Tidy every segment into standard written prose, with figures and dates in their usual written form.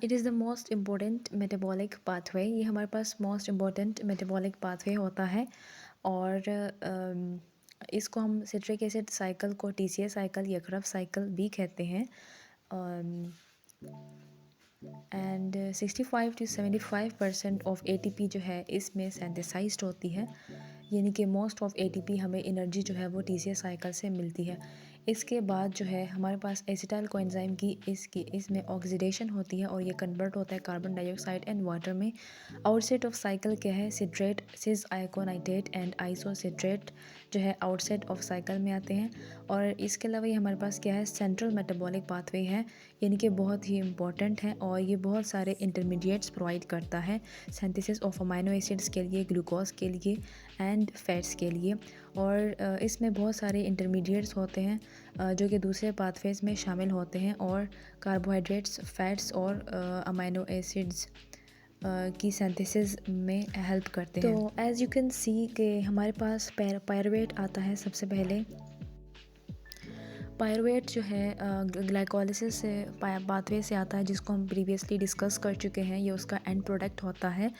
It is the most important metabolic pathway. ये हमारे पास most important metabolic pathway होता है। और इसको हम सिट्रिक एसिड साइकिल को टीसीए साइकिल या क्रब साइकिल भी कहते हैं। एंड 65 to 75% ऑफ एटीपी जो है इसमें सेंथेसाइज्ड होती है, यानी कि मोस्ट ऑफ एटीपी हमें एनर्जी जो है वो टीसीए साइकिल से मिलती है। इसके बाद जो है हमारे पास एसिटाइल कोएंजाइम की इसमें ऑक्सीडेशन होती है और ये कन्वर्ट होता है कार्बन डाइऑक्साइड एंड वाटर में। आउटसाइड ऑफ साइकिल क्या है, सिट्रेट, सिस आइकोनाइट्रेट एंड आइसोसिट्रेट जो है आउटसाइड ऑफ साइकिल में आते हैं। और इसके अलावा ये हमारे पास क्या है, सेंट्रल मेटाबॉलिक पाथवे है, यानी कि बहुत ही इंपॉर्टेंट है और ये बहुत सारे इंटरमीडिएट्स प्रोवाइड करता है सिंथेसिस ऑफ अमाइनो एसिड्स के लिए, ग्लूकोज के लिए एंड फैट्स के लिए। और इसमें बहुत सारे इंटरमीडिएट्स होते हैं जो कि दूसरे पाथवेज में शामिल होते हैं और कार्बोहाइड्रेट्स, फैट्स और अमाइनो एसिड्स की सिंथेसिस में हेल्प करते हैं। तो एज़ यू कैन सी कि हमारे पास पायरुवेट आता है सबसे पहले। पायरुवेट जो है ग्लाइकोलिसिस से पाथवे से आता है, जिसको हम प्रीवियसली डिस्कस कर चुके हैं। ये उसका एंड प्रोडक्ट होता है।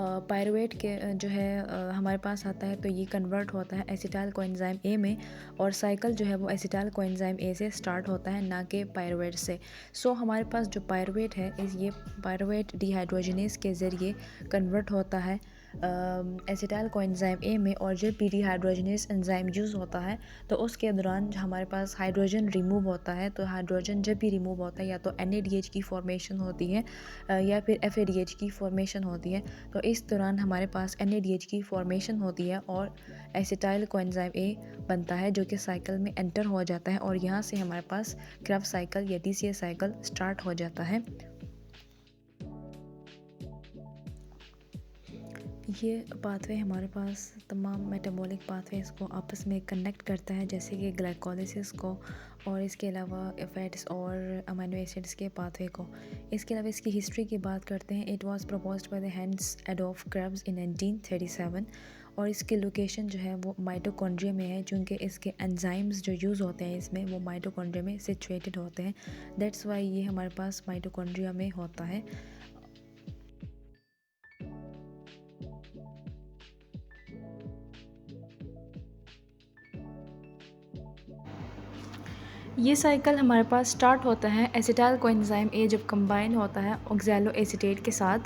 पायरुवेट के जो है हमारे पास आता है तो ये कन्वर्ट होता है एसिटाइल कोएंजाइम ए में, और साइकिल जो है वो एसिटाइल कोएंजाइम ए से स्टार्ट होता है, ना कि पायरुवेट से। सो हमारे पास जो पायरुवेट है ये पायरुवेट डिहाइड्रोजनेज के ज़रिए कन्वर्ट होता है एसिटाइल कोएंजाइम ए में, और जब भी डिहाइड्रोजनेज एंजाइम यूज़ होता है तो उसके दौरान हमारे पास हाइड्रोजन रिमूव होता है। तो हाइड्रोजन जब भी रिमूव होता है या तो NADH की फॉर्मेशन होती है या फिर FADH की फॉर्मेशन होती है। तो इस दौरान हमारे पास NADH की फॉर्मेशन होती है और एसिटाइल कोएंजाइम ए बनता है, जो कि साइकिल में एंटर हो जाता है और यहाँ से हमारे पास क्रब साइकिल या TCA साइकिल स्टार्ट हो जाता है। ये पाथवे हमारे पास तमाम मेटाबॉलिक पाथवेज को आपस में कनेक्ट करता है, जैसे कि ग्लाइकोलिसिस को, और इसके अलावा फैट्स और अमीनो एसिड्स के पाथवे को। इसके अलावा इसकी हिस्ट्री की बात करते हैं। It was proposed by the Hans Adolf Krebs in 1937, और इसकी लोकेशन जो है वो माइटोकॉन्ड्रिया में है, चूँकि इसके एंजाइम्स जो यूज़ होते हैं इसमें वो माइटोकॉन्ड्रिया में सिचुएटेड होते हैं। दैट्स वाई ये हमारे पास माइटोकॉन्ड्रिया में होता है। ये साइकिल हमारे पास स्टार्ट होता है एसिटाइल कोएंजाइम ए जब कंबाइन होता है ऑक्सैलो एसीटेट के साथ,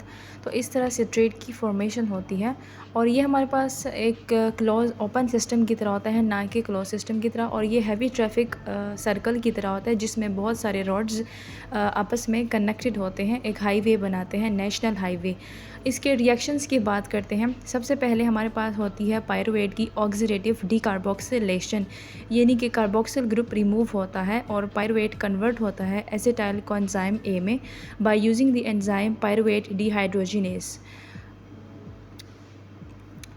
तो इस तरह सिट्रेट की फॉर्मेशन होती है। और ये हमारे पास एक क्लोज ओपन सिस्टम की तरह होता है, ना कि क्लोज सिस्टम की तरह। और ये हैवी ट्रैफिक सर्कल की तरह होता है, जिसमें बहुत सारे रोड्स आपस में कनेक्टेड होते हैं, एक हाईवे बनाते हैं, नेशनल हाईवे। इसके रिएक्शंस की बात करते हैं। सबसे पहले हमारे पास होती है पायरुवेट की ऑक्सीडेटिव डीकार्बोक्सिलेशन, यानी कि कार्बोक्सिल ग्रुप रिमूव होता है और पायरुवेट कन्वर्ट होता है एसिटाइल कोएंजाइम ए में by using the enzyme pyruvate dehydrogenase.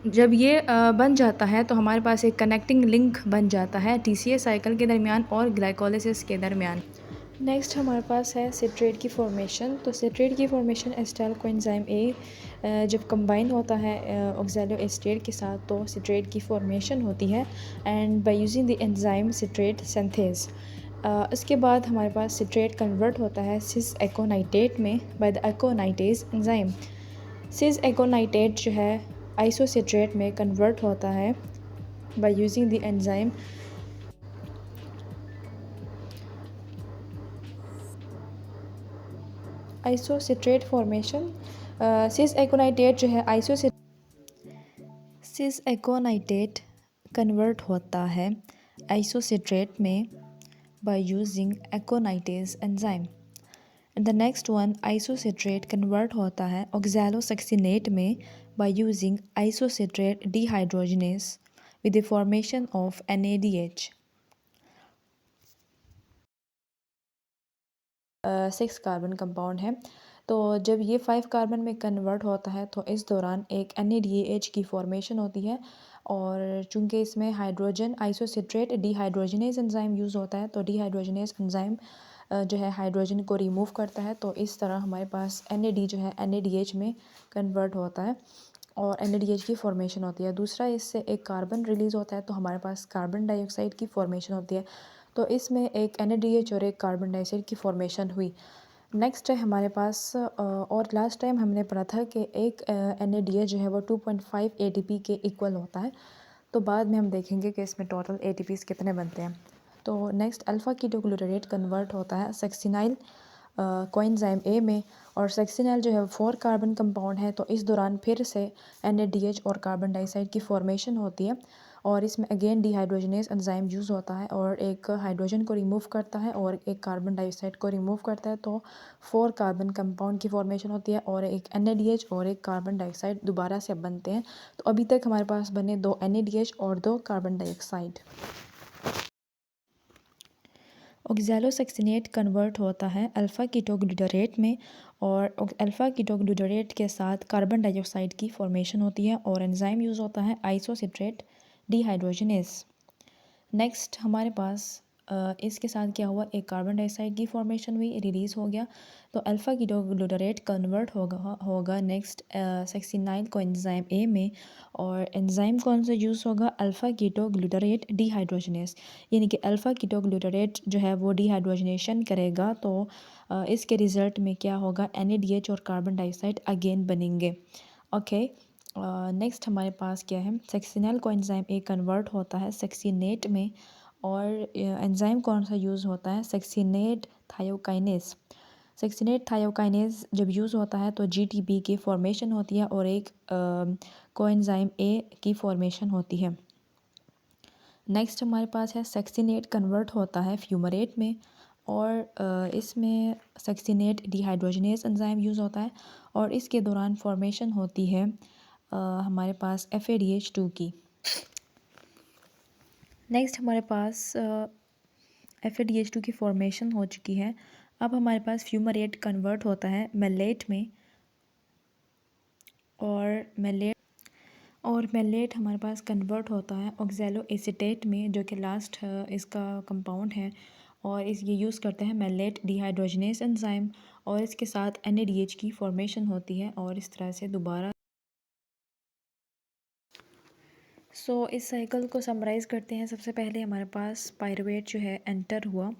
जब ये बन जाता है तो हमारे पास एक कनेक्टिंग लिंक बन जाता है TCA साइकिल के दरमियान और ग्लाइकोलिसिस के दरमियान। नेक्स्ट हमारे पास है सिट्रेट की फॉर्मेशन। तो सिट्रेट की फॉर्मेशन एसिटाइल कोएंजाइम ए जब कंबाइन होता है ऑक्सैलो एसीटेट के साथ तो सिट्रेट की फॉर्मेशन होती है, and bye using the enzyme citrate synthase. इसके बाद हमारे पास सिट्रेट कन्वर्ट होता है सिस एकोनाइटेट में by the aconitase enzyme. Cis aconitate जो है आइसोसिट्रेट में कन्वर्ट होता है by using the enzyme isocitrate formation. Cis aconitate जो है सिस एकोनाइटेट कन्वर्ट होता है आइसोसिट्रेट में by using aconitase enzyme. The next one isocitrate convert होता है ऑक्सैलोसक्सिनेट में by using isocitrate dehydrogenase with the formation of NADH। 6 carbon compound है। तो जब ये 5 कार्बन में कन्वर्ट होता है तो इस दौरान एक NADH की फॉर्मेशन होती है, और चूंकि इसमें hydrogen isocitrate dehydrogenase enzyme use होता है तो डिहाइड्रोजनेज एंजाइम जो है हाइड्रोजन को रिमूव करता है। तो इस तरह हमारे पास NAD जो है NADH में कन्वर्ट होता है और NADH की फॉर्मेशन होती है। दूसरा, इससे एक कार्बन रिलीज़ होता है तो हमारे पास कार्बन डाइऑक्साइड की फॉर्मेशन होती है। तो इसमें एक NADH और एक कार्बन डाइऑक्साइड की फॉर्मेशन हुई। नेक्स्ट है हमारे पास और लास्ट टाइम हमने पढ़ा था कि एक NADH जो है वो 2.5 ATP के इक्वल होता है। तो बाद में हम देखेंगे कि इसमें टोटल ATPs कितने बनते हैं। तो नेक्स्ट अल्फ़ा कीटोग्लूटारेट कन्वर्ट होता है सक्सिनाइल कोएंजाइम ए में, और सक्सिनाइल जो है 4 कार्बन कंपाउंड है। तो इस दौरान फिर से NADH और कार्बन डाइऑक्साइड की फॉर्मेशन होती है, और इसमें अगेन डिहाइड्रोजनेज एंजाइम यूज़ होता है और एक हाइड्रोजन को रिमूव करता है और एक कार्बन डाइऑक्साइड को रिमूव करता है। तो 4 कार्बन कंपाउंड की फॉर्मेशन होती है और एक NADH और एक कार्बन डाइऑक्साइड दोबारा से बनते हैं। तो अभी तक हमारे पास बने 2 NADH और 2 कार्बन डाइऑक्साइड। ऑक्ज़ैलोसैक्सिनेट कन्वर्ट होता है अल्फ़ा कीटोग्लूटारेट में, और अल्फ़ा कीटोग्लूटारेट के साथ कार्बन डाइऑक्साइड की फॉर्मेशन होती है और एंजाइम यूज़ होता है आइसोसिट्रेट डिहाइड्रोजनेस। नेक्स्ट हमारे पास इसके साथ क्या हुआ, एक कार्बन डाइऑक्साइड की फॉर्मेशन हुई, रिलीज़ हो गया। तो अल्फ़ा कीटोग्लूटारेट कन्वर्ट होगा नेक्स्ट सक्सिनाइल कोएंजाइम ए में, और एंजाइम कौन सा यूज़ होगा, अल्फ़ा कीटोग्लूटारेट डिहाइड्रोजनेस। यानी कि अल्फ़ा कीटोग्लूटारेट जो है वो डिहाइड्रोजनेशन करेगा। तो इसके रिज़ल्ट में क्या होगा, NADH और कार्बन डाइऑक्साइड अगेन बनेंगे। ओके, नेक्स्ट हमारे पास क्या है, सक्सिनाइल कोएंजाइम ए कन्वर्ट होता है सक्सिनेट में, और एंजाइम कौन सा यूज़ होता है, सक्सिनेट थायोकाइनेस। सक्सिनेट थायोकाइनेस जब यूज़ होता है तो GTP की फॉर्मेशन होती है और एक कोएंजाइम ए की फॉर्मेशन होती है। नेक्स्ट हमारे पास है सक्सिनेट कन्वर्ट होता है फ्यूमरेट में, और इसमें सक्सिनेट डिहाइड्रोजनेस एंजाइम यूज़ होता है और इसके दौरान फॉर्मेशन होती है हमारे पास FADH2 की। नेक्स्ट हमारे पास FADH2 की फॉर्मेशन हो चुकी है। अब हमारे पास फ्यूमरेट कन्वर्ट होता है मेलेट में, और मेलेट हमारे पास कन्वर्ट होता है ऑक्ज़ैलो एसीटेट में, जो कि लास्ट इसका कंपाउंड है, और इस ये यूज़ करते हैं मेलेट डिहाइड्रोजनेस एंजाइम, और इसके साथ NADH की फॉर्मेशन होती है और इस तरह से दोबारा। इस साइकिल को समराइज़ करते हैं। सबसे पहले हमारे पास पायरुवेट जो है एंटर हुआ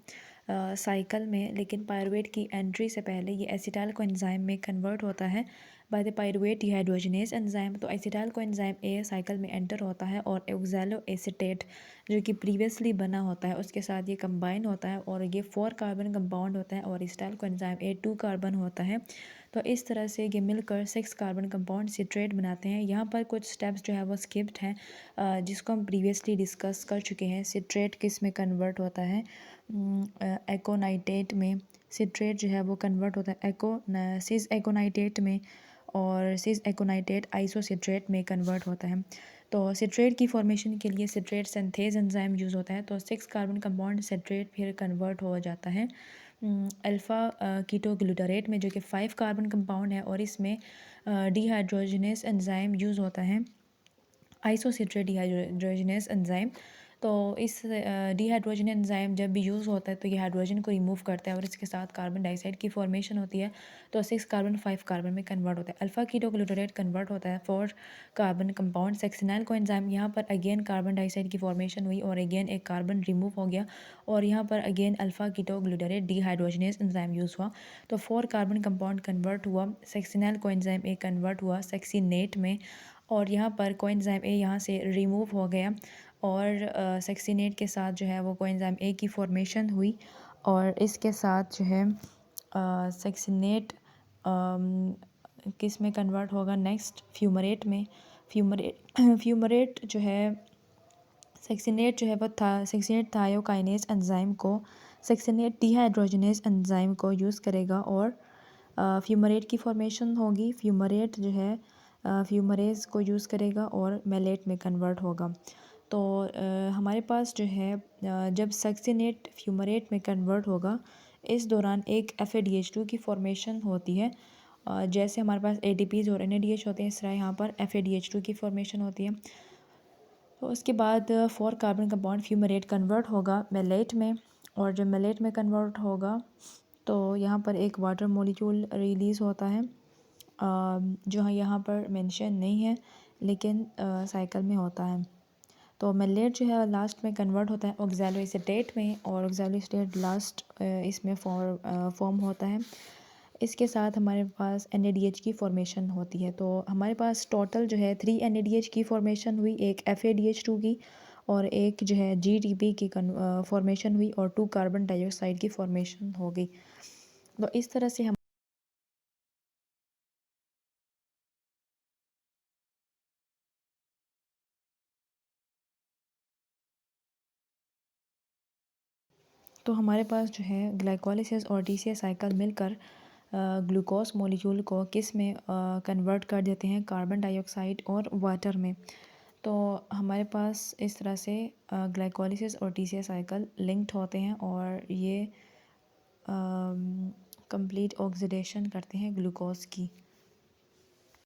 साइकिल में, लेकिन पायरुवेट की एंट्री से पहले ये एसिटाइल कोएंजाइम में कन्वर्ट होता है by the pyruvate dehydrogenase enzyme. तो एसिटाइल कोएंजाइम ए साइकिल में एंटर होता है और ऑक्ज़ैलो एसीटेट जो कि प्रीवियसली बना होता है उसके साथ ये कंबाइन होता है, और ये 4 कार्बन कंपाउंड होता है, और एसिटाइल कोएंजाइम ए 2 कार्बन होता है। तो इस तरह से ये मिलकर 6 कार्बन कंपाउंड सिट्रेट बनाते हैं। यहाँ पर कुछ स्टेप्स जो है वो स्किप्ड हैं, जिसको हम प्रीवियसली डिस्कस कर चुके हैं। सिट्रेट किस में कन्वर्ट होता है, एकोनाइटेट में सिट्रेट जो है वो कन्वर्ट होता है सिस एकोनाइटेट में, और सिस एकोनाइटेट आइसोसिट्रेट में कन्वर्ट होता है। तो सिट्रेट की फॉर्मेशन के लिए सिट्रेट सिंथेज एंजाइम यूज़ होता है। तो 6 कार्बन कंपाउंड सिट्रेट फिर कन्वर्ट हो जाता है अल्फ़ा कीटोग्लूटारेट में, जो कि 5 कार्बन कंपाउंड है, और इसमें डिहाइड्रोजनेस एंजाइम यूज़ होता है आइसोसिट्रेट डिहाइड्रोजनेस एंजाइम। तो इस डिहाइड्रोजन एंजाइम जब भी यूज़ होता है तो ये हाइड्रोजन को रिमूव करता है और इसके साथ कार्बन डाइऑक्साइड की फॉर्मेशन होती है। तो 6 कार्बन 5 कार्बन में कन्वर्ट होता है। अल्फ़ा कीटोग्लूटारेट कन्वर्ट होता है 4 कार्बन कंपाउंड सक्सिनाइल कोएंजाइम। यहाँ पर अगेन कार्बन डाइऑक्साइड की फॉर्मेशन हुई और अगेन एक कार्बन रिमूव हो गया, और यहाँ पर again alpha ketoglutarate dehydrogenase enzyme use हुआ। तो 4 कार्बन कंपाउंड कन्वर्ट हुआ, सक्सिनाइल कोएंजाइम ए कन्वर्ट हुआ सक्सिनेट में, और यहाँ पर कोएंजाइम ए यहाँ से रिमूव हो गया, और सक्सिनेट के साथ जो है वो कोएंजाइम ए की फॉर्मेशन हुई, और इसके साथ जो है सक्सिनेट किस में कन्वर्ट होगा, नेक्स्ट फ्यूमरेट में। फ्यूमरेट जो है सक्सिनेट जो है वो सक्सिनेट थायोकाइनेज एंजाइम को सक्सिनेट डिहाइड्रोजनेस एंजाइम को यूज़ करेगा, और फ्यूमरेट की फॉर्मेशन होगी। फ्यूमरेट जो है फ्यूमरेज को यूज़ करेगा और मेलेट में कन्वर्ट होगा। तो हमारे पास जो है जब सक्सिनेट फ्यूमरेट में कन्वर्ट होगा, इस दौरान एक FADH2 की फॉर्मेशन होती है। जैसे हमारे पास ATPs और NADH होते हैं, इस तरह यहाँ पर FADH2 की फॉर्मेशन होती है। तो उसके बाद 4 कार्बन कंपाउंड फ्यूमरेट कन्वर्ट होगा मेलेट में, और जब मेलेट में कन्वर्ट होगा तो यहाँ पर एक वाटर मॉलिक्यूल रिलीज़ होता है, जो यहाँ पर मेंशन नहीं है लेकिन साइकिल में होता है। तो मेलेट जो है लास्ट में कन्वर्ट होता है ऑक्ज़ैलो एसीटेट में, और ऑक्ज़ैलो एसीटेट लास्ट इसमें फॉर्म होता है। इसके साथ हमारे पास NADH की फॉर्मेशन होती है। तो हमारे पास टोटल जो है 3 NADH की फॉर्मेशन हुई, एक FADH2 की और एक जो है GDP की फॉर्मेशन हुई और 2 कार्बन डाइऑक्साइड की फॉर्मेशन हो गई। तो इस तरह से हम तो हमारे पास जो है ग्लाइकोलिसिस और TCA साइकिल मिलकर ग्लूकोज मॉलिक्यूल को किस में कन्वर्ट कर देते हैं, कार्बन डाइऑक्साइड और वाटर में। तो हमारे पास इस तरह से ग्लाइकोलिसिस और TCA साइकिल लिंक्ड होते हैं और ये कंप्लीट ऑक्सीडेशन करते हैं ग्लूकोज की।